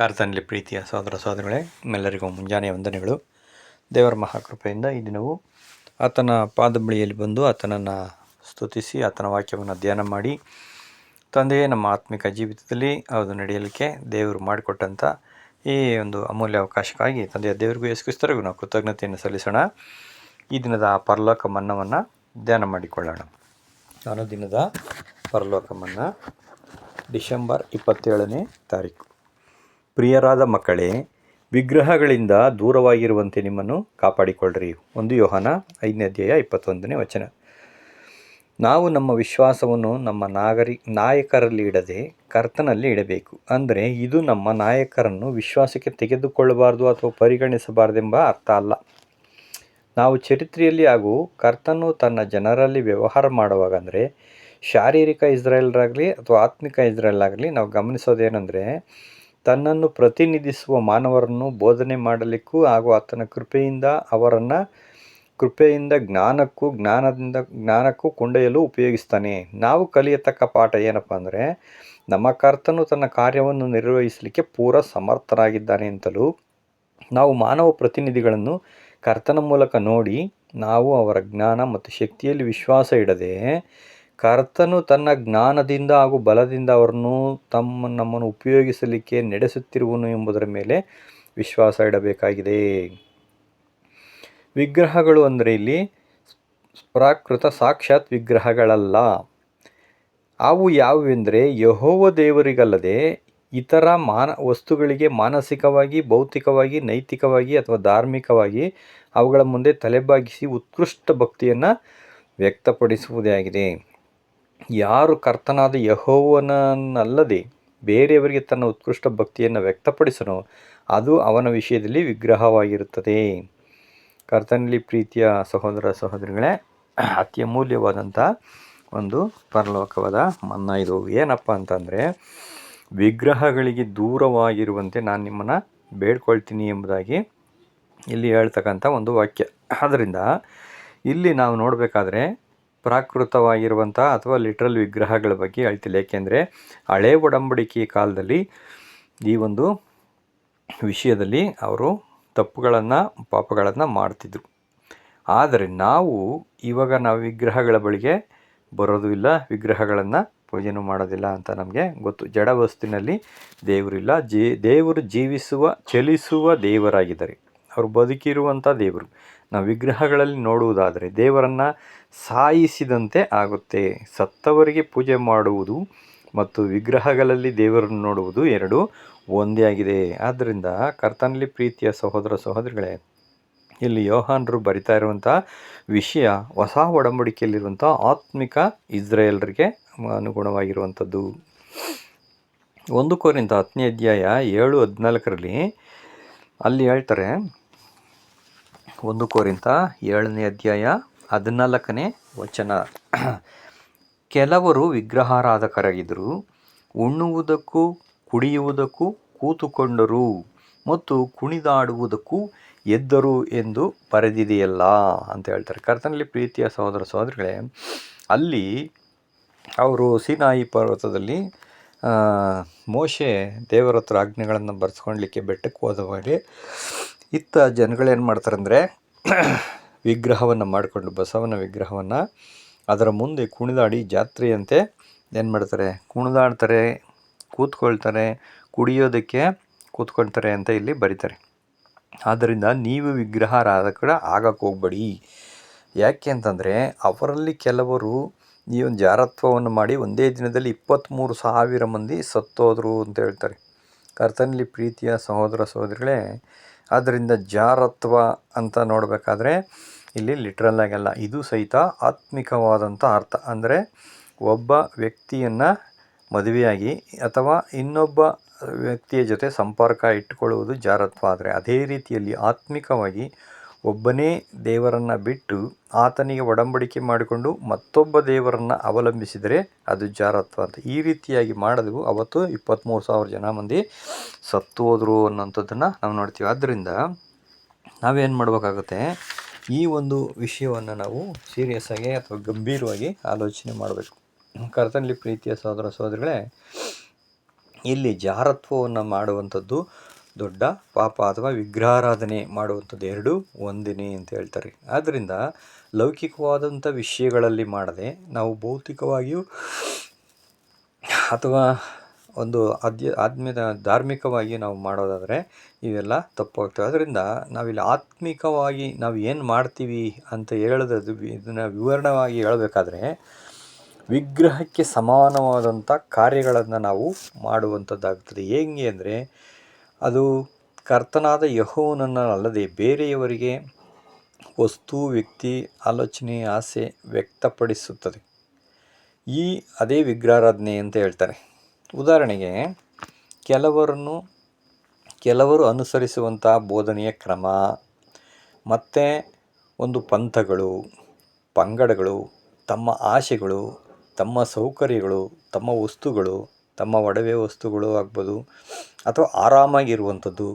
ಕರ್ತನಲ್ಲಿ ಪ್ರೀತಿಯ ಸಹೋದರ ಸಹೋದರಿಗಳೇ, ನಿಮ್ಮೆಲ್ಲರಿಗೂ ಮುಂಜಾನೆಯ ವಂದನೆಗಳು. ದೇವರ ಮಹಾಕೃಪೆಯಿಂದ ಈ ದಿನವೂ ಆತನ ಪಾದಬಳಿಯಲ್ಲಿ ಬಂದು ಆತನನ್ನು ಸ್ತುತಿಸಿ ಆತನ ವಾಕ್ಯವನ್ನು ಧ್ಯಾನ ಮಾಡಿ, ತಂದೆಯೇ ನಮ್ಮ ಆತ್ಮಿಕ ಜೀವಿತದಲ್ಲಿ ಅದು ನಡೆಯಲಿಕ್ಕೆ ದೇವರು ಮಾಡಿಕೊಟ್ಟಂಥ ಈ ಒಂದು ಅಮೂಲ್ಯ ಅವಕಾಶಕ್ಕಾಗಿ ತಂದೆಯ ದೇವರಿಗೂ ಯೇಸು ಕ್ರಿಸ್ತರಿಗೂ ನಾವು ಕೃತಜ್ಞತೆಯನ್ನು ಸಲ್ಲಿಸೋಣ. ಈ ದಿನದ ಪರಲೋಕ ಮನ್ನವನ್ನು ಧ್ಯಾನ ಮಾಡಿಕೊಳ್ಳೋಣ. ದಿನದ ಪರಲೋಕ ಮನ್ನ ಡಿಸೆಂಬರ್ 27ನೇ ತಾರೀಕು. ಪ್ರಿಯರಾದ ಮಕ್ಕಳೇ, ವಿಗ್ರಹಗಳಿಂದ ದೂರವಾಗಿರುವಂತೆ ನಿಮ್ಮನ್ನು ಕಾಪಾಡಿಕೊಳ್ಳ್ರಿ. 1 ಯೋಹಾನ 5ನೇ ಅಧ್ಯಾಯ 21ನೇ ವಚನ. ನಾವು ನಮ್ಮ ವಿಶ್ವಾಸವನ್ನು ನಮ್ಮ ನಾಯಕರಲ್ಲಿ ಇಡದೆ ಕರ್ತನಲ್ಲಿ ಇಡಬೇಕು. ಅಂದರೆ ಇದು ನಮ್ಮ ನಾಯಕರನ್ನು ವಿಶ್ವಾಸಕ್ಕೆ ತೆಗೆದುಕೊಳ್ಳಬಾರ್ದು ಅಥವಾ ಪರಿಗಣಿಸಬಾರ್ದೆಂಬ ಅರ್ಥ ಅಲ್ಲ. ನಾವು ಚರಿತ್ರೆಯಲ್ಲಿ ಹಾಗೂ ಕರ್ತನು ತನ್ನ ಜನರಲ್ಲಿ ವ್ಯವಹಾರ ಮಾಡುವಾಗ, ಅಂದರೆ ಶಾರೀರಿಕ ಇಸ್ರಾಯೇಲರಾಗಲಿ ಅಥವಾ ಆತ್ಮಿಕ ಇಸ್ರಾಯೇಲಾಗಲಿ, ನಾವು ಗಮನಿಸೋದೇನೆಂದರೆ ತನ್ನನ್ನು ಪ್ರತಿನಿಧಿಸುವ ಮಾನವರನ್ನು ಬೋಧನೆ ಮಾಡಲಿಕ್ಕೂ ಹಾಗೂ ಆತನ ಕೃಪೆಯಿಂದ ಜ್ಞಾನಕ್ಕೂ ಕೊಂಡೊಯ್ಯಲು ಉಪಯೋಗಿಸ್ತಾನೆ. ನಾವು ಕಲಿಯತಕ್ಕ ಪಾಠ ಏನಪ್ಪ ಅಂದರೆ, ನಮ್ಮ ಕರ್ತನು ತನ್ನ ಕಾರ್ಯವನ್ನು ನಿರ್ವಹಿಸಲಿಕ್ಕೆ ಪೂರ ಸಮರ್ಥನಾಗಿದ್ದಾನೆ ಅಂತಲೂ, ನಾವು ಮಾನವ ಪ್ರತಿನಿಧಿಗಳನ್ನು ಕರ್ತನ ಮೂಲಕ ನೋಡಿ ನಾವು ಅವರ ಜ್ಞಾನ ಮತ್ತು ಶಕ್ತಿಯಲ್ಲಿ ವಿಶ್ವಾಸ ಇಡದೆ ಕರ್ತನು ತನ್ನ ಜ್ಞಾನದಿಂದ ಹಾಗೂ ಬಲದಿಂದ ಅವರನ್ನು ನಮ್ಮನ್ನು ಉಪಯೋಗಿಸಲಿಕ್ಕೆ ನಡೆಸುತ್ತಿರುವನು ಎಂಬುದರ ಮೇಲೆ ವಿಶ್ವಾಸ ಇಡಬೇಕಾಗಿದೆ. ವಿಗ್ರಹಗಳು ಅಂದರೆ ಇಲ್ಲಿ ಪ್ರಾಕೃತ ಸಾಕ್ಷಾತ್ ವಿಗ್ರಹಗಳಲ್ಲ. ಅವು ಯಾವುವೆಂದರೆ, ಯೆಹೋವ ದೇವರಿಗಲ್ಲದೆ ಇತರ ವಸ್ತುಗಳಿಗೆ ಮಾನಸಿಕವಾಗಿ, ಭೌತಿಕವಾಗಿ, ನೈತಿಕವಾಗಿ ಅಥವಾ ಧಾರ್ಮಿಕವಾಗಿ ಅವುಗಳ ಮುಂದೆ ತಲೆಬಾಗಿಸಿ ಉತ್ಕೃಷ್ಟ ಭಕ್ತಿಯನ್ನು ವ್ಯಕ್ತಪಡಿಸುವುದೇ ಆಗಿದೆ. ಯಾರು ಕರ್ತನಾದ ಯೆಹೋವನನ್ನಲ್ಲದೆ ಬೇರೆಯವರಿಗೆ ತನ್ನ ಉತ್ಕೃಷ್ಟ ಭಕ್ತಿಯನ್ನು ವ್ಯಕ್ತಪಡಿಸನೋ ಅದು ಅವನ ವಿಷಯದಲ್ಲಿ ವಿಗ್ರಹವಾಗಿರುತ್ತದೆ. ಕರ್ತನಲ್ಲಿ ಪ್ರೀತಿಯ ಸಹೋದರ ಸಹೋದರಿಗಳೇ, ಅತಿ ಅಮೂಲ್ಯವಾದಂಥ ಒಂದು ಪರಲೋಕವಾದ ಮನ್ನಾ ಇದು. ಏನಪ್ಪ ಅಂತಂದರೆ, ವಿಗ್ರಹಗಳಿಗೆ ದೂರವಾಗಿರುವಂತೆ ನಾನು ನಿಮ್ಮನ್ನು ಬೇಡ್ಕೊಳ್ತೀನಿ ಎಂಬುದಾಗಿ ಇಲ್ಲಿ ಹೇಳ್ತಕ್ಕಂಥ ಒಂದು ವಾಕ್ಯ. ಆದ್ದರಿಂದ ಇಲ್ಲಿ ನಾವು ನೋಡಬೇಕಾದ್ರೆ ಪ್ರಾಕೃತವಾಗಿರುವಂಥ ಅಥವಾ ಲಿಟ್ರಲ್ ವಿಗ್ರಹಗಳ ಬಗ್ಗೆ ಹೇಳ್ತಿಲ್ಲ. ಏಕೆಂದರೆ ಹಳೆ ಒಡಂಬಡಿಕೆಯ ಕಾಲದಲ್ಲಿ ಈ ಒಂದು ವಿಷಯದಲ್ಲಿ ಅವರು ಪಾಪಗಳನ್ನು ಮಾಡ್ತಿದ್ರು. ಆದರೆ ಇವಾಗ ನಾವು ವಿಗ್ರಹಗಳ ಬಳಿಗೆ ಬರೋದು ಇಲ್ಲ, ವಿಗ್ರಹಗಳನ್ನು ಪೂಜೆನೂ ಮಾಡೋದಿಲ್ಲ ಅಂತ ನಮಗೆ ಗೊತ್ತು. ಜಡ ವಸ್ತುವಿನಲ್ಲಿ ದೇವರಿಲ್ಲ. ದೇವರು ಜೀವಿಸುವ, ಚಲಿಸುವ ದೇವರಾಗಿದ್ದಾರೆ. ಅವರು ಬದುಕಿರುವಂಥ ದೇವರು. ನಾವು ವಿಗ್ರಹಗಳಲ್ಲಿ ನೋಡುವುದಾದರೆ ದೇವರನ್ನು ಸಾಯಿಸಿದಂತೆ ಆಗುತ್ತೆ. ಸತ್ತವರಿಗೆ ಪೂಜೆ ಮಾಡುವುದು ಮತ್ತು ವಿಗ್ರಹಗಳಲ್ಲಿ ದೇವರನ್ನು ನೋಡುವುದು ಎರಡೂ ಒಂದೇ ಆಗಿದೆ. ಆದ್ದರಿಂದ ಕರ್ತನಲ್ಲಿ ಪ್ರೀತಿಯ ಸಹೋದರ ಸಹೋದರಿಗಳೇ, ಇಲ್ಲಿ ಯೋಹಾನರು ಬರಿತಾ ಇರುವಂಥ ವಿಷಯ ಹೊಸ ಒಡಂಬಡಿಕೆಯಲ್ಲಿರುವಂಥ ಆತ್ಮಿಕ ಇಸ್ರಾಯೇಲರಿಗೆ ಅನುಗುಣವಾಗಿರುವಂಥದ್ದು. 1 ಕೊರಿಂಥ 10ನೇ ಅಧ್ಯಾಯ 7:14 ಅಲ್ಲಿ ಹೇಳ್ತಾರೆ. 1 ಕೊರಿಂಥ 7ನೇ ಅಧ್ಯಾಯ 14ನೇ ವಚನ. ಕೆಲವರು ವಿಗ್ರಹಾರಾಧಕರಾಗಿದ್ದರು, ಉಣ್ಣುವುದಕ್ಕೂ ಕುಡಿಯುವುದಕ್ಕೂ ಕೂತುಕೊಂಡರು ಮತ್ತು ಕುಣಿದಾಡುವುದಕ್ಕೂ ಎದ್ದರು ಎಂದು ಬರೆದಿದೆಯಲ್ಲ ಅಂತ ಹೇಳ್ತಾರೆ. ಕರ್ತನಲ್ಲಿ ಪ್ರೀತಿಯ ಸಹೋದರ ಸಹೋದರಿಗಳೇ, ಅಲ್ಲಿ ಅವರು ಸೀನಾಯಿ ಪರ್ವತದಲ್ಲಿ ಮೋಶೆ ದೇವರ ಹತ್ರ ಆಜ್ಞೆಗಳನ್ನು ಬರೆಸ್ಕೊಳ್ಲಿಕ್ಕೆ ಬೆಟ್ಟಕ್ಕೆ ಹೋದವಾಗ ಇತ್ತ ಜನಗಳೇನು ಮಾಡ್ತಾರಂದರೆ, ವಿಗ್ರಹವನ್ನು ಮಾಡಿಕೊಂಡು ಬಸವನ ವಿಗ್ರಹವನ್ನು ಅದರ ಮುಂದೆ ಕುಣಿದಾಡಿ ಜಾತ್ರೆಯಂತೆ ಏನು ಮಾಡ್ತಾರೆ, ಕುಣಿದಾಡ್ತಾರೆ, ಕೂತ್ಕೊಳ್ತಾರೆ, ಕುಡಿಯೋದಕ್ಕೆ ಕೂತ್ಕೊಳ್ತಾರೆ ಅಂತ ಇಲ್ಲಿ ಬರೀತಾರೆ. ಆದ್ದರಿಂದ ನೀವು ವಿಗ್ರಹಾರಾಧಕರು ಆಗಕ್ಕೆ ಹೋಗ್ಬೇಡಿ. ಯಾಕೆ ಅಂತಂದರೆ ಅವರಲ್ಲಿ ಕೆಲವರು ಈ ಒಂದು ಜಾರತ್ವವನ್ನು ಮಾಡಿ ಒಂದೇ ದಿನದಲ್ಲಿ 23,000 ಮಂದಿ ಸತ್ತೋದ್ರು ಅಂತ ಹೇಳ್ತಾರೆ. ಕರ್ತನಲ್ಲಿ ಪ್ರೀತಿಯ ಸಹೋದರ ಸಹೋದರಿಗಳೇ, ಆದ್ದರಿಂದ ಜಾರತ್ವ ಅಂತ ನೋಡಬೇಕಾದ್ರೆ ಇಲ್ಲಿ ಲಿಟ್ರಲ್ ಆಗಲ್ಲ, ಇದು ಸಹಿತ ಆತ್ಮಿಕವಾದಂಥ ಅರ್ಥ. ಅಂದರೆ ಒಬ್ಬ ವ್ಯಕ್ತಿಯನ್ನು ಮದುವೆಯಾಗಿ ಅಥವಾ ಇನ್ನೊಬ್ಬ ವ್ಯಕ್ತಿಯ ಜೊತೆ ಸಂಪರ್ಕ ಇಟ್ಟುಕೊಳ್ಳುವುದು ಜಾರತ್ವ. ಆದರೆ ಅದೇ ರೀತಿಯಲ್ಲಿ ಆತ್ಮಿಕವಾಗಿ ಒಬ್ಬನೇ ದೇವರನ್ನು ಬಿಟ್ಟು ಆತನಿಗೆ ಒಡಂಬಡಿಕೆ ಮಾಡಿಕೊಂಡು ಮತ್ತೊಬ್ಬ ದೇವರನ್ನು ಅವಲಂಬಿಸಿದರೆ ಅದು ಜಾರತ್ವ ಅಂತ. ಈ ರೀತಿಯಾಗಿ ಮಾಡಿದ್ವು ಅವತ್ತು 23,000 ಮಂದಿ ಸತ್ತು ಹೋದರು ಅನ್ನೋಂಥದ್ದನ್ನು ನಾವು ನೋಡ್ತೀವಿ. ಆದ್ದರಿಂದ ನಾವೇನು ಮಾಡಬೇಕಾಗುತ್ತೆ, ಈ ಒಂದು ವಿಷಯವನ್ನು ನಾವು ಸೀರಿಯಸ್ ಆಗಿ ಅಥವಾ ಗಂಭೀರವಾಗಿ ಆಲೋಚನೆ ಮಾಡಬೇಕು. ಕರ್ತನಲ್ಲಿ ಪ್ರೀತಿಯ ಸಹೋದರ ಸಹೋದರಿಗಳೇ, ಇಲ್ಲಿ ಜಾರತ್ವವನ್ನು ಮಾಡುವಂಥದ್ದು ದೊಡ್ಡ ಪಾಪ, ಅಥವಾ ವಿಗ್ರಹಾರಾಧನೆ ಮಾಡುವಂಥದ್ದು ಎರಡೂ ಒಂದೇ ಅಂತ ಹೇಳ್ತಾರೆ. ಆದ್ದರಿಂದ ಲೌಕಿಕವಾದಂಥ ವಿಷಯಗಳಲ್ಲಿ ಮಾಡದೆ ನಾವು ಭೌತಿಕವಾಗಿಯೂ ಅಥವಾ ಒಂದು ಆತ್ಮೀಯ ಧಾರ್ಮಿಕವಾಗಿ ನಾವು ಮಾಡೋದಾದರೆ ಇವೆಲ್ಲ ತಪ್ಪಾಗ್ತವೆ. ಅದರಿಂದ ನಾವಿಲ್ಲಿ ಆತ್ಮಿಕವಾಗಿ ನಾವು ಏನು ಮಾಡ್ತೀವಿ ಅಂತ ಹೇಳೋದು, ಇದನ್ನು ವಿವರಣವಾಗಿ ಹೇಳಬೇಕಾದ್ರೆ ವಿಗ್ರಹಕ್ಕೆ ಸಮಾನವಾದಂಥ ಕಾರ್ಯಗಳನ್ನು ನಾವು ಮಾಡುವಂಥದ್ದಾಗ್ತದೆ. ಹೇಗೆ ಅಂದರೆ ಅದು ಕರ್ತನಾದ ಯೆಹೋವನನ್ನು ಅಲ್ಲದೆ ಬೇರೆಯವರಿಗೆ ವಸ್ತು, ವ್ಯಕ್ತಿ, ಆಲೋಚನೆ, ಆಸೆ ವ್ಯಕ್ತಪಡಿಸುತ್ತದೆ. ಅದೇ ವಿಗ್ರಹಾರಾಧನೆ ಅಂತ ಹೇಳ್ತಾರೆ. ಉದಾಹರಣೆಗೆ ಕೆಲವರು ಅನುಸರಿಸುವಂಥ ಬೋಧನೆಯ ಕ್ರಮ, ಮತ್ತು ಒಂದು ಪಂಥಗಳು, ಪಂಗಡಗಳು, ತಮ್ಮ ಆಶೆಗಳು, ತಮ್ಮ ಸೌಕರ್ಯಗಳು, ತಮ್ಮ ವಸ್ತುಗಳು, ತಮ್ಮ ಒಡವೆ ವಸ್ತುಗಳು ಆಗ್ಬೋದು, ಅಥವಾ ಆರಾಮಾಗಿರುವಂಥದ್ದು,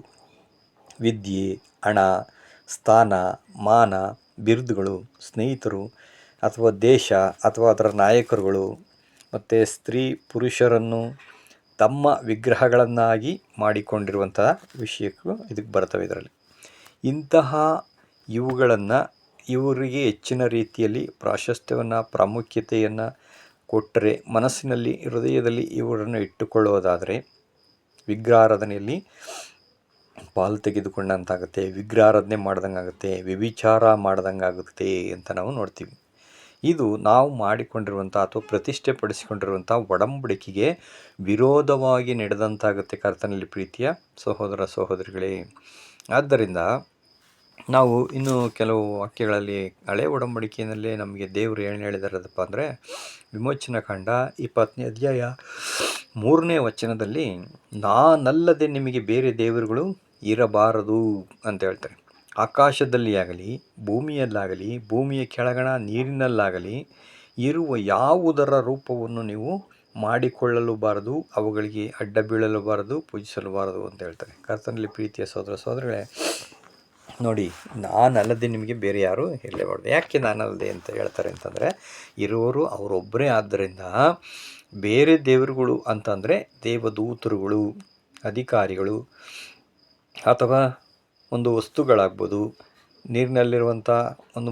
ವಿದ್ಯೆ, ಹಣ, ಸ್ಥಾನ, ಮಾನ, ಬಿರುದುಗಳು, ಸ್ನೇಹಿತರು, ಅಥವಾ ದೇಶ ಅಥವಾ ಅದರ ನಾಯಕರುಗಳು, ಮತ್ತು ಸ್ತ್ರೀ ಪುರುಷರನ್ನು ತಮ್ಮ ವಿಗ್ರಹಗಳನ್ನಾಗಿ ಮಾಡಿಕೊಂಡಿರುವಂತಹ ವಿಷಯಕ್ಕೂ ಇದಕ್ಕೆ ಬರ್ತವೆ. ಇದರಲ್ಲಿ ಇವರಿಗೆ ಹೆಚ್ಚಿನ ರೀತಿಯಲ್ಲಿ ಪ್ರಾಶಸ್ತ್ಯವನ್ನು, ಪ್ರಾಮುಖ್ಯತೆಯನ್ನು ಕೊಟ್ಟರೆ, ಮನಸ್ಸಿನಲ್ಲಿ, ಹೃದಯದಲ್ಲಿ ಇವರನ್ನು ಇಟ್ಟುಕೊಳ್ಳೋದಾದರೆ ವಿಗ್ರಹಾರಾಧನೆಯಲ್ಲಿ ಪಾಲು ತೆಗೆದುಕೊಂಡಂತಾಗುತ್ತೆ, ವಿಗ್ರಹಾರಾಧನೆ ಮಾಡ್ದಂಗಾಗುತ್ತೆ, ವ್ಯಭಿಚಾರ ಮಾಡ್ದಂಗಾಗುತ್ತೆ ಅಂತ ನಾವು ನೋಡ್ತೀವಿ. ಇದು ನಾವು ಮಾಡಿಕೊಂಡಿರುವಂಥ ಅಥವಾ ಪ್ರತಿಷ್ಠೆ ಪಡಿಸಿಕೊಂಡಿರುವಂಥ ಒಡಂಬಡಿಕೆಗೆ ವಿರೋಧವಾಗಿ ನಡೆದಂತಾಗುತ್ತೆ ಕರ್ತನಲ್ಲಿ ಪ್ರೀತಿಯ ಸಹೋದರ ಸಹೋದರಿಗಳೇ. ಆದ್ದರಿಂದ ನಾವು ಇನ್ನು ಕೆಲವು ವಾಕ್ಯಗಳಲ್ಲಿ ಹಳೆ ಒಡಂಬಡಿಕೆಯಲ್ಲೇ ನಮಗೆ ದೇವರು ಏನು ಹೇಳಿದಾರದಪ್ಪ ಅಂದರೆ, ವಿಮೋಚನಾ ಕಾಂಡ 20ನೇ ಅಧ್ಯಾಯ 3ನೇ ವಚನದಲ್ಲಿ, ನಾನಲ್ಲದೆ ನಿಮಗೆ ಬೇರೆ ದೇವರುಗಳು ಇರಬಾರದು ಅಂತ ಹೇಳ್ತಾರೆ. ಆಕಾಶದಲ್ಲಿ ಆಗಲಿ, ಭೂಮಿಯಲ್ಲಾಗಲಿ, ಭೂಮಿಯ ಕೆಳಗಣ ನೀರಿನಲ್ಲಾಗಲಿ ಇರುವ ಯಾವುದರ ರೂಪವನ್ನು ನೀವು ಮಾಡಿಕೊಳ್ಳಲೂಬಾರದು, ಅವುಗಳಿಗೆ ಅಡ್ಡ ಬೀಳಲೂಬಾರದು, ಪೂಜಿಸಲೂಬಾರದು ಅಂತ ಹೇಳ್ತಾರೆ. ಕರ್ತನಲ್ಲಿ ಪ್ರೀತಿಯ ಸಹೋದರ ಸಹೋದರಿಗಳೇ, ನೋಡಿ, ನಾನಲ್ಲದೆ ನಿಮಗೆ ಬೇರೆ ಯಾರೂ ಇರಲೇಬಾರ್ದು. ಯಾಕೆ ನಾನಲ್ಲದೆ ಅಂತ ಹೇಳ್ತಾರೆ ಅಂತಂದರೆ, ಇರುವರು ಅವರೊಬ್ಬರೇ. ಆದ್ದರಿಂದ ಬೇರೆ ದೇವರುಗಳು ಅಂತಂದರೆ ದೇವದೂತರುಗಳು, ಅಧಿಕಾರಿಗಳು, ಅಥವಾ ಒಂದು ವಸ್ತುಗಳಾಗ್ಬೋದು, ನೀರಿನಲ್ಲಿರುವಂಥ ಒಂದು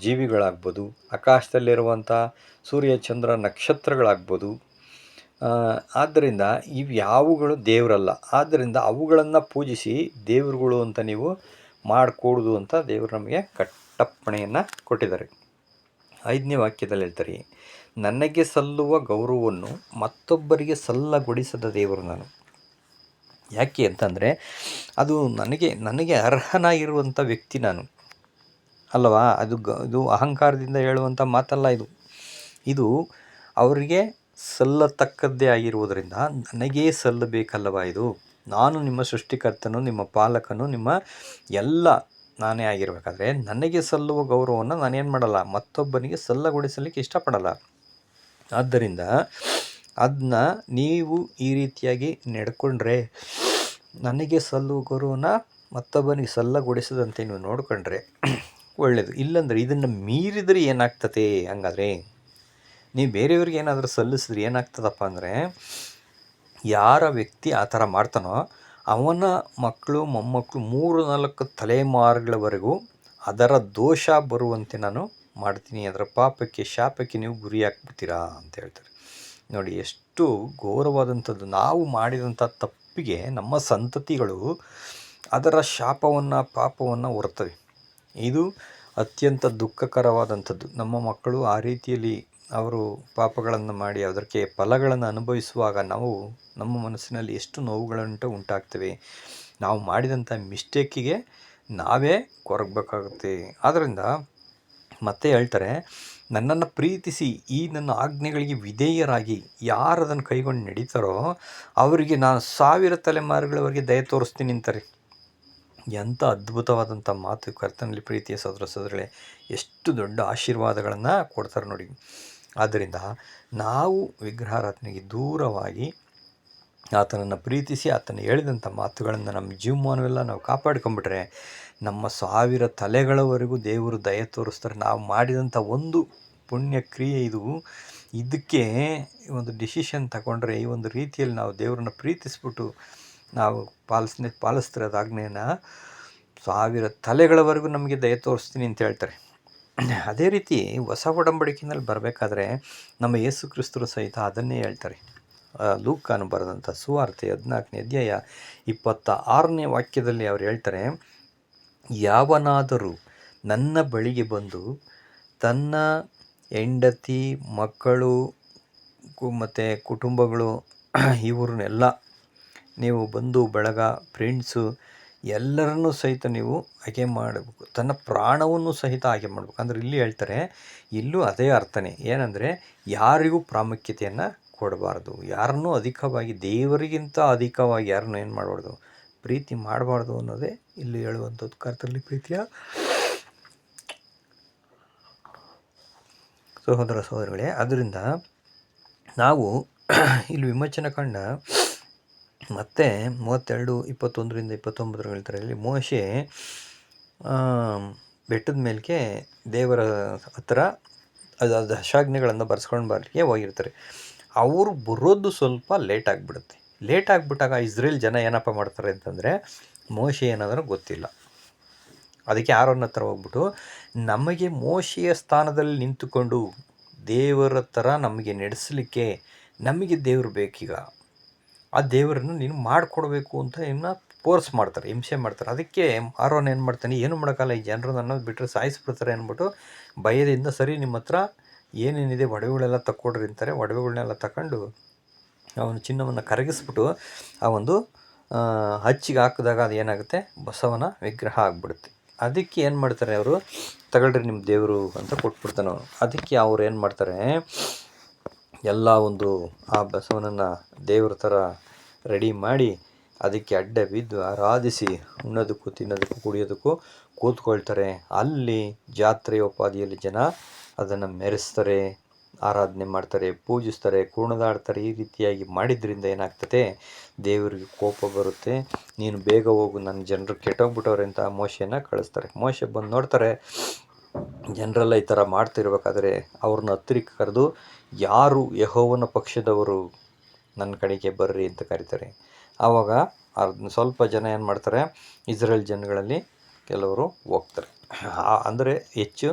ಜೀವಿಗಳಾಗ್ಬೋದು, ಆಕಾಶದಲ್ಲಿರುವಂಥ ಸೂರ್ಯ, ಚಂದ್ರ, ನಕ್ಷತ್ರಗಳಾಗ್ಬೋದು. ಆದ್ದರಿಂದ ಇವ್ಯಾವುಗಳು ದೇವರಲ್ಲ. ಆದ್ದರಿಂದ ಅವುಗಳನ್ನು ಪೂಜಿಸಿ ದೇವರುಗಳು ಅಂತ ನೀವು ಮಾಡಿಕೊಡುದು ಅಂತ ದೇವರು ನಮಗೆ ಕಟ್ಟಪ್ಪಣೆಯನ್ನು ಕೊಟ್ಟಿದ್ದಾರೆ. 5ನೇ ವಾಕ್ಯದಲ್ಲಿ ಹೇಳ್ತಾರೆ, ನನಗೆ ಸಲ್ಲುವ ಗೌರವವನ್ನು ಮತ್ತೊಬ್ಬರಿಗೆ ಸಲ್ಲಗೊಡಿಸದ ದೇವರು ನಾನು. ಯಾಕೆ ಅಂತಂದರೆ ಅದು ನನಗೆ ಅರ್ಹನಾಗಿರುವಂಥ ವ್ಯಕ್ತಿ ನಾನು ಅಲ್ಲವಾ. ಇದು ಅಹಂಕಾರದಿಂದ ಹೇಳುವಂಥ ಮಾತಲ್ಲ. ಇದು ಅವರಿಗೆ ಸಲ್ಲತಕ್ಕದ್ದೇ ಆಗಿರುವುದರಿಂದ ನನಗೇ ಸಲ್ಲಬೇಕಲ್ಲವಾ. ನಾನು ನಿಮ್ಮ ಸೃಷ್ಟಿಕರ್ತನು, ನಿಮ್ಮ ಪಾಲಕನು, ನಿಮ್ಮ ಎಲ್ಲ ನಾನೇ ಆಗಿರಬೇಕಾದ್ರೆ ನನಗೆ ಸಲ್ಲುವ ಗೌರವವನ್ನು ನಾನೇನು ಮಾಡಲ್ಲ, ಮತ್ತೊಬ್ಬನಿಗೆ ಸಲ್ಲಗೊಡಿಸಲಿಕ್ಕೆ ಇಷ್ಟಪಡಲ್ಲ. ಆದ್ದರಿಂದ ಅದನ್ನ ನೀವು ಈ ರೀತಿಯಾಗಿ ನಡ್ಕೊಂಡ್ರೆ, ನನಗೆ ಸಲ್ಲುವ ಗೌರವನ ಮತ್ತೊಬ್ಬನಿಗೆ ಸಲ್ಲಗೊಡಿಸದಂತೆ ನೀವು ನೋಡ್ಕೊಂಡ್ರೆ ಒಳ್ಳೆಯದು. ಇಲ್ಲಾಂದರೆ ಇದನ್ನು ಮೀರಿದರೆ ಏನಾಗ್ತದೆ? ಹಂಗಾದರೆ ನೀವು ಬೇರೆಯವ್ರಿಗೆ ಏನಾದರೂ ಸಲ್ಲಿಸಿದ್ರೆ ಏನಾಗ್ತದಪ್ಪ ಅಂದರೆ, ಯಾರ ವ್ಯಕ್ತಿ ಆ ಥರ ಮಾಡ್ತಾನೋ ಅವನ ಮಕ್ಕಳು, ಮೊಮ್ಮಕ್ಕಳು 3-4 ತಲೆಮಾರುಗಳವರೆಗೂ ಅದರ ದೋಷ ಬರುವಂತೆ ನಾನು ಮಾಡ್ತೀನಿ, ಅದರ ಪಾಪಕ್ಕೆ, ಶಾಪಕ್ಕೆ ನೀವು ಗುರಿ ಹಾಕ್ಬಿಡ್ತೀರಾ ಅಂತ ಹೇಳ್ತಾರೆ. ನೋಡಿ, ಎಷ್ಟು ಘೋರವಾದಂಥದ್ದು. ನಾವು ಮಾಡಿದಂಥ ತಪ್ಪಿಗೆ ನಮ್ಮ ಸಂತತಿಗಳು ಅದರ ಶಾಪವನ್ನು, ಪಾಪವನ್ನು ಹೊರ್ತವೆ. ಇದು ಅತ್ಯಂತ ದುಃಖಕರವಾದಂಥದ್ದು. ನಮ್ಮ ಮಕ್ಕಳು ಆ ರೀತಿಯಲ್ಲಿ ಅವರು ಪಾಪಗಳನ್ನು ಮಾಡಿ ಅದಕ್ಕೆ ಫಲಗಳನ್ನು ಅನುಭವಿಸುವಾಗ ನಮ್ಮ ಮನಸ್ಸಿನಲ್ಲಿ ಎಷ್ಟು ನೋವುಗಳುಂಟು ಉಂಟಾಗ್ತವೆ. ನಾವು ಮಾಡಿದಂಥ ಮಿಸ್ಟೇಕಿಗೆ ನಾವೇ ಕೊರಗಬೇಕಾಗುತ್ತೆ. ಆದ್ದರಿಂದ ಮತ್ತೆ ಹೇಳ್ತಾರೆ, ನನ್ನನ್ನು ಪ್ರೀತಿಸಿ ಈ ನನ್ನ ಆಜ್ಞೆಗಳಿಗೆ ವಿಧೇಯರಾಗಿ ಯಾರದನ್ನು ಕೈಗೊಂಡು ನಡೀತಾರೋ ಅವರಿಗೆ ನಾನು 1000 ತಲೆಮಾರುಗಳವರೆಗೆ ದಯೆ ತೋರಿಸ್ತೀನಿ ಅಂತಾರೆ. ಎಂಥ ಅದ್ಭುತವಾದಂಥ ಮಾತು ಕರ್ತನಲ್ಲಿ ಪ್ರೀತಿಯ ಸಹೋದರ ಸಹೋದರಿಗಳೇ. ಎಷ್ಟು ದೊಡ್ಡ ಆಶೀರ್ವಾದಗಳನ್ನು ಕೊಡ್ತಾರೆ ನೋಡಿ. ಆದ್ದರಿಂದ ನಾವು ವಿಗ್ರಹಾರಾಧನೆಗೆ ದೂರವಾಗಿ ಆತನನ್ನು ಪ್ರೀತಿಸಿ ಆತನ ಹೇಳಿದಂಥ ಮಾತುಗಳನ್ನು ನಮ್ಮ ಜೀವಮಾನವೆಲ್ಲ ನಾವು ಕಾಪಾಡ್ಕೊಂಬಿಟ್ರೆ ನಮ್ಮ 1000 ತಲೆಗಳವರೆಗೂ ದೇವರು ದಯೆ ತೋರಿಸ್ತಾರೆ. ನಾವು ಮಾಡಿದಂಥ ಒಂದು ಪುಣ್ಯ ಕ್ರಿಯೆ ಇದು ಇದಕ್ಕೆ ಒಂದು ಡಿಸಿಷನ್ ತಗೊಂಡ್ರೆ ಈ ಒಂದು ರೀತಿಯಲ್ಲಿ ನಾವು ದೇವರನ್ನ ಪ್ರೀತಿಸ್ಬಿಟ್ಟು ನಾವು ಪಾಲಿಸ್ತಿರೋದು ಆಜ್ಞೆನ 1000 ತಲೆಗಳವರೆಗೂ ನಮಗೆ ದಯ ತೋರಿಸ್ತೀನಿ ಅಂತ ಹೇಳ್ತಾರೆ. ಅದೇ ರೀತಿ ಹೊಸ ಒಡಂಬಡಿಕೆಯಲ್ಲಿ ಬರಬೇಕಾದ್ರೆ ನಮ್ಮ ಯೇಸು ಕ್ರಿಸ್ತರು ಸಹಿತ ಅದನ್ನೇ ಹೇಳ್ತಾರೆ. ಲೂಕಾನು ಬರೆದಂಥ ಸುವಾರ್ತೆ 14ನೇ ಅಧ್ಯಾಯ 26ನೇ ವಾಕ್ಯದಲ್ಲಿ ಅವ್ರು ಹೇಳ್ತಾರೆ, ಯಾವನಾದರೂ ನನ್ನ ಬಳಿಗೆ ಬಂದು ತನ್ನ ಹೆಂಡತಿ, ಮಕ್ಕಳು ಮತ್ತು ಕುಟುಂಬಗಳು ಇವ್ರನ್ನೆಲ್ಲ ನೀವು ಬಂಧು ಬಳಗ, ಫ್ರೆಂಡ್ಸು ಎಲ್ಲರನ್ನೂ ಸಹಿತ ನೀವು ಆಯ್ಕೆ ಮಾಡಬೇಕು, ತನ್ನ ಪ್ರಾಣವನ್ನು ಸಹಿತ ಆಯ್ಕೆ ಮಾಡಬೇಕು. ಅಂದರೆ ಇಲ್ಲಿ ಹೇಳ್ತಾರೆ, ಇಲ್ಲೂ ಅದೇ ಅರ್ಥನೇ. ಏನಂದರೆ ಯಾರಿಗೂ ಪ್ರಾಮುಖ್ಯತೆಯನ್ನು ಕೊಡಬಾರ್ದು, ಯಾರನ್ನೂ ಅಧಿಕವಾಗಿ, ದೇವರಿಗಿಂತ ಅಧಿಕವಾಗಿ ಯಾರನ್ನೂ ಏನು ಮಾಡಬಾರ್ದು, ಪ್ರೀತಿ ಮಾಡಬಾರ್ದು ಅನ್ನೋದೇ ಇಲ್ಲಿ ಹೇಳುವಂಥದ್ದು. ಕರ್ತನಲ್ಲಿ ಪ್ರೀತಿಯ ಸಹೋದರ ಸಹೋದರಿಗಳೇ, ಅದರಿಂದ ನಾವು ಇಲ್ಲಿ ವಿಮೋಚನಕಾಂಡ ಮತ್ತೆ 32:21-29 ಹೇಳ್ತಾರೆ. ಇಲ್ಲಿ ಮೋಶೆ ಬೆಟ್ಟದ ಮೇಲಕ್ಕೆ ದೇವರ ಹತ್ರ ಅದು ದಶಾಜ್ಞೆಗಳನ್ನು ಬರ್ಸ್ಕೊಂಡು ಬರಲಿಕ್ಕೆ ಹೋಗಿರ್ತಾರೆ. ಅವರು ಬರೋದು ಸ್ವಲ್ಪ ಲೇಟ್ ಆಗಿಬಿಡುತ್ತೆ. ಲೇಟ್ ಆಗಿಬಿಟ್ಟಾಗ ಇಸ್ರೇಲ್ ಜನ ಏನಪ್ಪ ಮಾಡ್ತಾರೆ ಅಂತಂದರೆ, ಮೋಶೆ ಏನಾದರೂ ಗೊತ್ತಿಲ್ಲ, ಅದಕ್ಕೆ ಆರೋನ್ ಹತ್ರ ಹೋಗ್ಬಿಟ್ಟು, ನಮಗೆ ಮೋಶೆಯ ಸ್ಥಾನದಲ್ಲಿ ನಿಂತುಕೊಂಡು ದೇವರ ಥರ ನಮಗೆ ನಡೆಸಲಿಕ್ಕೆ ನಮಗೆ ದೇವರು ಬೇಕೀಗ, ಆ ದೇವರನ್ನು ನೀನು ಮಾಡಿಕೊಡ್ಬೇಕು ಅಂತ ಇನ್ನು ಫೋರ್ಸ್ ಮಾಡ್ತಾರೆ, ಹಿಂಸೆ ಮಾಡ್ತಾರೆ. ಅದಕ್ಕೆ ಆರೋನ್ ಏನು ಮಾಡ್ತಾನೆ, ಏನು ಮಾಡೋಕ್ಕಲ್ಲ, ಈ ಜನರು ಅನ್ನೋದು ಬಿಟ್ಟರೆ ಸಾಯಿಸ್ಬಿಡ್ತಾರೆ ಅಂದ್ಬಿಟ್ಟು ಭಯದಿಂದ, ಸರಿ ನಿಮ್ಮ ಹತ್ರ ಏನೇನಿದೆ ಒಡವೆಗಳೆಲ್ಲ ತಕ್ಕೊಡ್ರಿ ಅಂತಾರೆ. ಒಡವೆಗಳನ್ನೆಲ್ಲ ತಗೊಂಡು ಅವನು ಚಿನ್ನವನ್ನು ಕರಗಿಸ್ಬಿಟ್ಟು ಆ ಒಂದು ಹಚ್ಚಿಗೆ ಹಾಕಿದಾಗ ಅದು ಏನಾಗುತ್ತೆ, ಬಸವನ ವಿಗ್ರಹ ಆಗಿಬಿಡುತ್ತೆ. ಅದಕ್ಕೆ ಏನು ಮಾಡ್ತಾರೆ ಅವರು, ತಗೊಳ್ರಿ ನಿಮ್ಮ ದೇವರು ಅಂತ ಕೊಟ್ಬಿಡ್ತಾನೆ ಅವನು. ಅದಕ್ಕೆ ಅವ್ರು ಏನು ಮಾಡ್ತಾರೆ, ಎಲ್ಲ ಒಂದು ಆ ಬಸವನನ್ನು ದೇವ್ರ ಥರ ರೆಡಿ ಮಾಡಿ ಅದಕ್ಕೆ ಅಡ್ಡ ಬಿದ್ದು ಆರಾಧಿಸಿ ಉಣ್ಣೋದಕ್ಕೂ ತಿನ್ನೋದಕ್ಕೂ ಕುಡಿಯೋದಕ್ಕೂ ಕೂತ್ಕೊಳ್ತಾರೆ. ಅಲ್ಲಿ ಜಾತ್ರೆಯೋಪಾದಿಯಲ್ಲಿ ಜನ ಅದನ್ನು ಮೆರೆಸ್ತಾರೆ, ಆರಾಧನೆ ಮಾಡ್ತಾರೆ, ಪೂಜಿಸ್ತಾರೆ, ಕುಣಿದಾಡ್ತಾರೆ. ಈ ರೀತಿಯಾಗಿ ಮಾಡಿದ್ರಿಂದ ಏನಾಗ್ತದೆ, ದೇವರಿಗೆ ಕೋಪ ಬರುತ್ತೆ. ನೀನು ಬೇಗ ಹೋಗು, ನನ್ನ ಜನರು ಕೆಟ್ಟೋಗ್ಬಿಟ್ಟವ್ರೆ ಅಂತ ಮೋಶೆಯನ್ನು ಕಳಿಸ್ತಾರೆ. ಮೋಶೆ ಬಂದು ನೋಡ್ತಾರೆ, ಜನರೆಲ್ಲ ಈ ಥರ ಮಾಡ್ತಿರ್ಬೇಕಾದ್ರೆ ಅವ್ರನ್ನ ಹತ್ತಿರಕ್ಕೆ ಕರೆದು, ಯಾರು ಯೆಹೋವನ ಪಕ್ಷದವರು ನನ್ನ ಕಡೆಗೆ ಬರ್ರಿ ಅಂತ ಕರೀತಾರೆ. ಆವಾಗ ಸ್ವಲ್ಪ ಜನ ಏನು ಮಾಡ್ತಾರೆ, ಇಸ್ರೇಲ್ ಜನಗಳಲ್ಲಿ ಕೆಲವರು ಹೋಗ್ತಾರೆ. ಅಂದರೆ ಹೆಚ್ಚು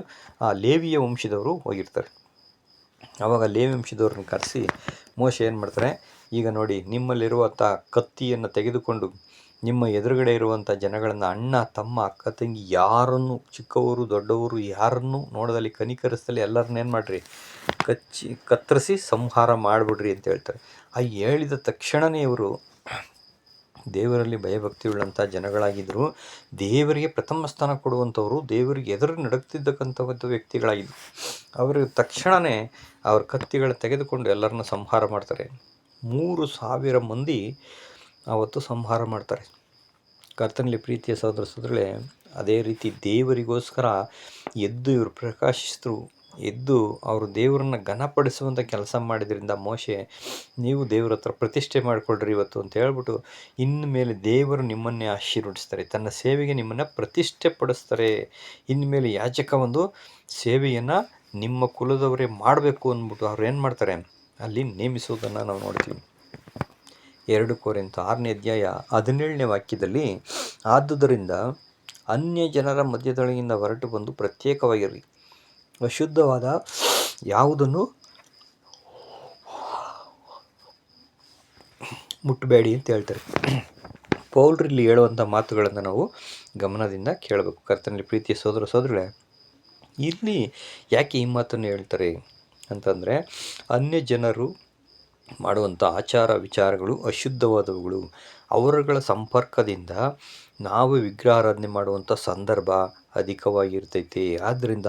ಲೇವಿಯ ವಂಶದವರು ಹೋಗಿರ್ತಾರೆ. ಆವಾಗ ಲೇವಿ ವಂಶದವ್ರನ್ನ ಕರೆಸಿ ಮೋಶೆ ಏನು ಮಾಡ್ತಾರೆ, ಈಗ ನೋಡಿ, ನಿಮ್ಮಲ್ಲಿರುವಂಥ ಕತ್ತಿಯನ್ನು ತೆಗೆದುಕೊಂಡು ನಿಮ್ಮ ಎದುರುಗಡೆ ಇರುವಂಥ ಜನಗಳನ್ನು, ಅಣ್ಣ ತಮ್ಮ ಅಕ್ಕ ತಂಗಿ ಯಾರನ್ನು, ಚಿಕ್ಕವರು ದೊಡ್ಡವರು ಯಾರನ್ನು ನೋಡದಲ್ಲಿ ಕನಿಕರಿಸದಲ್ಲಿ ಎಲ್ಲರನ್ನೇನು ಮಾಡಿರಿ, ಕತ್ತರಿಸಿ ಸಂಹಾರ ಮಾಡಿಬಿಡ್ರಿ ಅಂತ ಹೇಳ್ತಾರೆ. ಆ ಹೇಳಿದ ತಕ್ಷಣವೇ ಇವರು ದೇವರಲ್ಲಿ ಭಯಭಕ್ತಿ ಉಳ್ಳಂಥ ಜನಗಳಾಗಿದ್ದರು. ದೇವರಿಗೆ ಪ್ರಥಮ ಸ್ಥಾನ ಕೊಡುವಂಥವ್ರು, ದೇವರಿಗೆ ಎದುರು ನಡುಗ್ತಿದ್ದಕ್ಕಂಥ ವ್ಯಕ್ತಿಗಳಾಗಿದ್ದರು. ಅವರು ತಕ್ಷಣವೇ ಅವ್ರ ಕತ್ತಿಗಳು ತೆಗೆದುಕೊಂಡು ಎಲ್ಲರನ್ನ ಸಂಹಾರ ಮಾಡ್ತಾರೆ. 3,000 ಮಂದಿ ಆವತ್ತು ಸಂಹಾರ ಮಾಡ್ತಾರೆ. ಕರ್ತನಲ್ಲಿ ಪ್ರೀತಿಯ ಸಹೋದರ ಸಹೋದರರೇ, ಅದೇ ರೀತಿ ದೇವರಿಗೋಸ್ಕರ ಎದ್ದು ಇವರು ಪ್ರಕಾಶಿಸಿದ್ರು. ಎದ್ದು ಅವರು ದೇವರನ್ನ ಘನಪಡಿಸುವಂಥ ಕೆಲಸ ಮಾಡಿದ್ರಿಂದ ಮೋಶೆ, ನೀವು ದೇವ್ರ ಹತ್ರ ಪ್ರತಿಷ್ಠೆ ಮಾಡಿಕೊಳ್ರಿ ಇವತ್ತು ಅಂತ ಹೇಳ್ಬಿಟ್ಟು, ಇನ್ನು ಮೇಲೆ ದೇವರು ನಿಮ್ಮನ್ನೇ ಆಶೀರ್ವದಿಸ್ತಾರೆ, ತನ್ನ ಸೇವೆಗೆ ನಿಮ್ಮನ್ನು ಪ್ರತಿಷ್ಠೆ ಪಡಿಸ್ತಾರೆ. ಇನ್ಮೇಲೆ ಯಾಜಕ ಒಂದು ಸೇವೆಯನ್ನು ನಿಮ್ಮ ಕುಲದವರೇ ಮಾಡಬೇಕು ಅಂದ್ಬಿಟ್ಟು ಅವ್ರು ಏನು ಮಾಡ್ತಾರೆ, ಅಲ್ಲಿ ನೇಮಿಸೋದನ್ನು ನಾವು ನೋಡ್ತೀವಿ. 2 ಕೊರಿಂಥ 6ನೇ ಅಧ್ಯಾಯ 17ನೇ ವಾಕ್ಯದಲ್ಲಿ, ಆದುದರಿಂದ ಅನ್ಯ ಜನರ ಮಧ್ಯದೊಳಗಿಂದ ಹೊರಟು ಬಂದು ಪ್ರತ್ಯೇಕವಾಗಿರಿ, ಅಶುದ್ಧವಾದ ಯಾವುದನ್ನು ಮುಟ್ಟಬೇಡಿ ಅಂತ ಹೇಳ್ತಾರೆ. ಪೌಲ್ರಲ್ಲಿ ಹೇಳುವಂಥ ಮಾತುಗಳನ್ನು ನಾವು ಗಮನದಿಂದ ಕೇಳಬೇಕು. ಕರ್ತನಲ್ಲಿ ಪ್ರೀತಿಯ ಸಹೋದರ ಸಹೋದರರೇ, ಇಲ್ಲಿ ಯಾಕೆ ಈ ಮಾತನ್ನು ಹೇಳ್ತಾರೆ ಅಂತಂದರೆ, ಅನ್ಯ ಜನರು ಮಾಡುವಂಥ ಆಚಾರ ವಿಚಾರಗಳು ಅಶುದ್ಧವಾದವುಗಳು. ಅವರುಗಳ ಸಂಪರ್ಕದಿಂದ ನಾವು ವಿಗ್ರಹಾರಾಧನೆ ಮಾಡುವಂಥ ಸಂದರ್ಭ ಅಧಿಕವಾಗಿರ್ತೈತಿ. ಆದ್ದರಿಂದ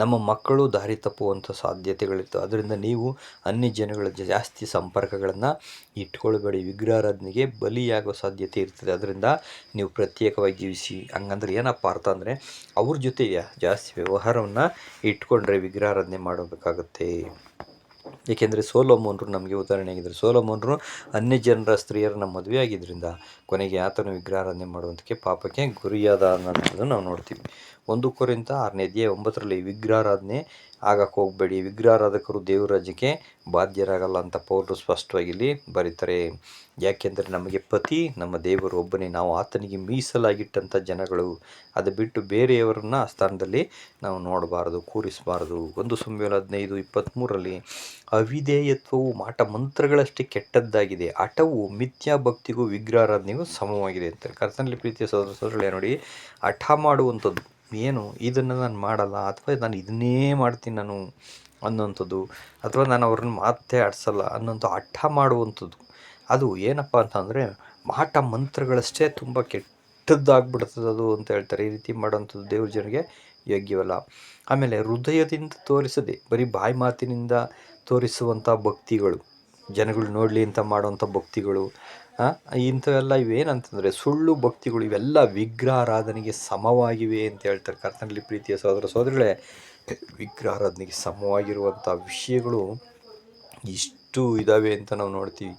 ನಮ್ಮ ಮಕ್ಕಳು ದಾರಿ ತಪ್ಪುವಂಥ ಸಾಧ್ಯತೆಗಳಿರ್ತವೆ. ಅದರಿಂದ ನೀವು ಅನ್ಯ ಜನಗಳ ಜಾಸ್ತಿ ಸಂಪರ್ಕಗಳನ್ನು ಇಟ್ಕೊಳ್ಬೇಡಿ, ವಿಗ್ರಹಾರಾಧನೆಗೆ ಬಲಿಯಾಗೋ ಸಾಧ್ಯತೆ ಇರ್ತದೆ. ಅದರಿಂದ ನೀವು ಪ್ರತ್ಯೇಕವಾಗಿ ಜೀವಿಸಿ. ಹಂಗಂದ್ರೆ ಏನಪ್ಪ ಅರ್ಥ ಅಂದರೆ, ಅವ್ರ ಜೊತೆ ಜಾಸ್ತಿ ವ್ಯವಹಾರವನ್ನು ಇಟ್ಕೊಂಡ್ರೆ ವಿಗ್ರಹಾರಾಧನೆ ಮಾಡಬೇಕಾಗತ್ತೆ. ಏಕೆಂದರೆ ಸೊಲೊಮೋನರು ನಮಗೆ ಉದಾಹರಣೆಯಾಗಿದ್ದರು. ಸೊಲೊಮೋನರು ಅನ್ಯ ಜನರ ಸ್ತ್ರೀಯರನ್ನ ಮದುವೆ ಆಗಿದ್ದರಿಂದ ಕೊನೆಗೆ ಆತನು ವಿಗ್ರಹಾರಾಧನೆ ಮಾಡುವಂಥಕ್ಕೆ ಪಾಪಕ್ಕೆ ಗುರಿಯಾದ ಅನ್ನೋದನ್ನು ನಾವು ನೋಡ್ತೀವಿ. 1 ಕೊರಿಂಥ 6ನೇ ಅಧ್ಯಾಯ 9ರಲ್ಲಿ ವಿಗ್ರಹಾರಾಧನೆ ಆಗಕ್ಕೆ ಹೋಗಬೇಡಿ, ವಿಗ್ರಹಾರಾಧಕರು ದೇವ್ರ ರಾಜ್ಯಕ್ಕೆ ಬಾಧ್ಯರಾಗಲ್ಲ ಅಂತ ಪೌಲರು ಸ್ಪಷ್ಟವಾಗಿ ಇಲ್ಲಿ ಬರೀತಾರೆ. ಯಾಕೆಂದರೆ ನಮಗೆ ಪತಿ ನಮ್ಮ ದೇವರು ಒಬ್ಬನೇ, ನಾವು ಆತನಿಗೆ ಮೀಸಲಾಗಿಟ್ಟಂಥ ಜನಗಳು. ಅದು ಬಿಟ್ಟು ಬೇರೆಯವರನ್ನ ಆ ಸ್ಥಾನದಲ್ಲಿ ನಾವು ನೋಡಬಾರದು, ಕೂರಿಸಬಾರದು. 1 ಸಮುವೇಲ 15:23ರಲ್ಲಿ ಅವಿಧೇಯತ್ವವು ಮಾಟ ಮಂತ್ರಗಳಷ್ಟೇ ಕೆಟ್ಟದ್ದಾಗಿದೆ, ಹಠವು ಮಿಥ್ಯಾ ಭಕ್ತಿಗೂ ವಿಗ್ರಹಾರಾಧನೆಗೂ ಸಮವಾಗಿದೆ ಅಂತಾರೆ. ಕರ್ತನಲ್ಲಿ ಪ್ರೀತಿಯ ಸಹೋದರ ಸಹೋದರಿಗಳೇ, ನೋಡಿ, ಹಠ ಮಾಡುವಂಥದ್ದು ಏನು, ಇದನ್ನು ನಾನು ಮಾಡಲ್ಲ ಅಥವಾ ನಾನು ಇದನ್ನೇ ಮಾಡ್ತೀನಿ ನಾನು ಅನ್ನೋವಂಥದ್ದು, ಅಥವಾ ನಾನು ಅವ್ರನ್ನ ಮಾತೇ ಆಡಿಸಲ್ಲ ಅನ್ನೋಂಥ ಹಠ ಮಾಡುವಂಥದ್ದು, ಅದು ಏನಪ್ಪ ಅಂತಂದರೆ ಮಾಟ ಮಂತ್ರಗಳಷ್ಟೇ ತುಂಬ ಕೆಟ್ಟದ್ದಾಗ್ಬಿಡ್ತದೆ ಅದು ಅಂತ ಹೇಳ್ತಾರೆ. ಈ ರೀತಿ ಮಾಡೋವಂಥದ್ದು ದೇವ್ರ ಜನರಿಗೆ ಯೋಗ್ಯವಲ್ಲ. ಆಮೇಲೆ ಹೃದಯದಿಂದ ತೋರಿಸದೆ ಬರೀ ಬಾಯಿ ಮಾತಿನಿಂದ ತೋರಿಸುವಂಥ ಭಕ್ತಿಗಳು, ಜನಗಳು ನೋಡಲಿ ಅಂತ ಮಾಡುವಂಥ ಭಕ್ತಿಗಳು, ಇಂಥವೆಲ್ಲ ಇವೇನಂತಂದರೆ ಸುಳ್ಳು ಭಕ್ತಿಗಳು, ಇವೆಲ್ಲ ವಿಗ್ರಹಾರಾಧನೆಗೆ ಸಮವಾಗಿವೆ ಅಂತ ಹೇಳ್ತಾರೆ. ಕರ್ತನಲ್ಲಿ ಪ್ರೀತಿಯ ಸಹೋದರ ಸಹೋದರಿಗಳೇ, ವಿಗ್ರಹಾರಾಧನೆಗೆ ಸಮವಾಗಿರುವಂಥ ವಿಷಯಗಳು ಇಷ್ಟು ಇದ್ದಾವೆ ಅಂತ ನಾವು ನೋಡ್ತೀವಿ.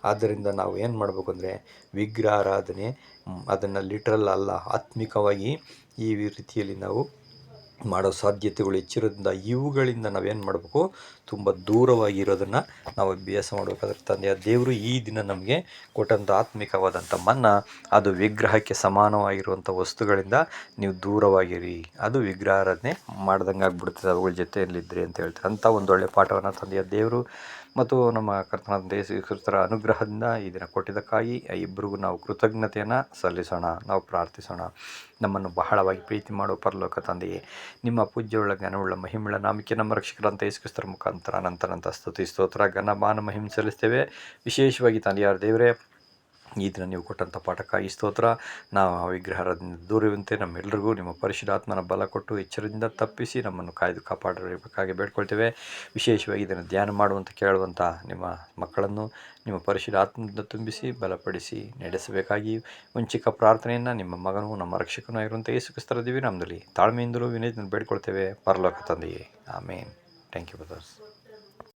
ಆದ್ದರಿಂದ ನಾವು ಏನು ಮಾಡಬೇಕು ಅಂದರೆ ವಿಗ್ರಹಾರಾಧನೆ ಅದನ್ನು ಲಿಟ್ರಲ್ ಅಲ್ಲ, ಆತ್ಮಿಕವಾಗಿ ಈ ರೀತಿಯಲ್ಲಿ ನಾವು ಮಾಡೋ ಸಾಧ್ಯತೆಗಳು ಹೆಚ್ಚಿರೋದ್ರಿಂದ ಇವುಗಳಿಂದ ನಾವೇನು ಮಾಡಬೇಕು, ತುಂಬ ದೂರವಾಗಿರೋದನ್ನು ನಾವು ಅಭ್ಯಾಸ ಮಾಡಬೇಕಾದ್ರೆ ತಂದೆಯ ದೇವರು ಈ ದಿನ ನಮಗೆ ಕೊಟ್ಟಂಥ ಆತ್ಮಿಕವಾದಂಥ ಮನ್ನಾ, ಅದು ವಿಗ್ರಹಕ್ಕೆ ಸಮಾನವಾಗಿರುವಂಥ ವಸ್ತುಗಳಿಂದ ನೀವು ದೂರವಾಗಿರಿ, ಅದು ವಿಗ್ರಹಾರಾಧನೆ ಮಾಡ್ದಂಗೆ ಆಗ್ಬಿಡ್ತದೆ ಅವುಗಳ ಜೊತೆಯಲ್ಲಿದ್ದರೆ ಅಂತ ಹೇಳ್ತಾರೆ. ಅಂಥ ಒಂದೊಳ್ಳೆ ಪಾಠವನ್ನು ತಂದೆಯ ದೇವರು ಮತ್ತು ನಮ್ಮ ಕರ್ತನಾದ ಯೇಸು ಕ್ರಿಸ್ತರ ಅನುಗ್ರಹದಿಂದ ಈ ದಿನ ಕೊಟ್ಟಿದ್ದಕ್ಕಾಗಿ ಇಬ್ಬರಿಗೂ ನಾವು ಕೃತಜ್ಞತೆಯನ್ನು ಸಲ್ಲಿಸೋಣ. ನಾವು ಪ್ರಾರ್ಥಿಸೋಣ. ನಮ್ಮನ್ನು ಬಹಳವಾಗಿ ಪ್ರೀತಿ ಮಾಡೋ ಪರಲೋಕ ತಂದೆಯೇ, ನಿಮ್ಮ ಪೂಜ್ಯವುಳ್ಳ ಜ್ಞಾನವುಳ್ಳ ಮಹಿಮೆಯುಳ್ಳ ನಾಮಕ್ಕೆ ನಮ್ಮ ರಕ್ಷಕರಂತ ಯೇಸು ಕ್ರಿಸ್ತರ ಮುಖಾಂತರ ಅನಂತ ಸ್ತುತಿ ಸ್ತೋತ್ರ ಘನ ಮಾನ ಮಹಿಮೆ ಸಲ್ಲಿಸ್ತೇವೆ. ವಿಶೇಷವಾಗಿ ತಂದೆಯಾರ ದೇವರೇ, ಈ ದಿನ ನೀವು ಕೊಟ್ಟಂಥ ಪಾಠಕ್ಕಾಗಿ ಸ್ತೋತ್ರ. ನಾವು ಆ ವಿಗ್ರಹದಿಂದ ದೂರವಂತೆ ನಮ್ಮೆಲ್ಲರಿಗೂ ನಿಮ್ಮ ಪರಿಶುದ್ಧಾತ್ಮನ ಬಲ ಕೊಟ್ಟು ಎಚ್ಚರದಿಂದ ತಪ್ಪಿಸಿ ನಮ್ಮನ್ನು ಕಾಯ್ದು ಕಾಪಾಡಿರಬೇಕಾಗಿ ಬೇಡ್ಕೊಳ್ತೇವೆ. ವಿಶೇಷವಾಗಿ ಇದನ್ನು ಧ್ಯಾನ ಮಾಡುವಂಥ ಕೇಳುವಂಥ ನಿಮ್ಮ ಮಕ್ಕಳನ್ನು ನಿಮ್ಮ ಪರಿಶುದ್ಧಾತ್ಮದಿಂದ ತುಂಬಿಸಿ ಬಲಪಡಿಸಿ ನಡೆಸಬೇಕಾಗಿ ಒಂದು ಚಿಕ್ಕ ಪ್ರಾರ್ಥನೆಯನ್ನು ನಿಮ್ಮ ಮಗನೂ ನಮ್ಮ ರಕ್ಷಕನೂ ಆಗಿರುವಂಥ ಯೇಸು ಕ್ರಿಸ್ತರ ದಿವ್ಯ ನಾಮದಲ್ಲಿ ತಾಳ್ಮೆಯಿಂದಲೂ ವಿನಯದಿಂದ ಬೇಡ್ಕೊಳ್ತೇವೆ ಪರಲೋಕ ತಂದೆಯೇ. ಆಮೇನ್. Thank you brothers.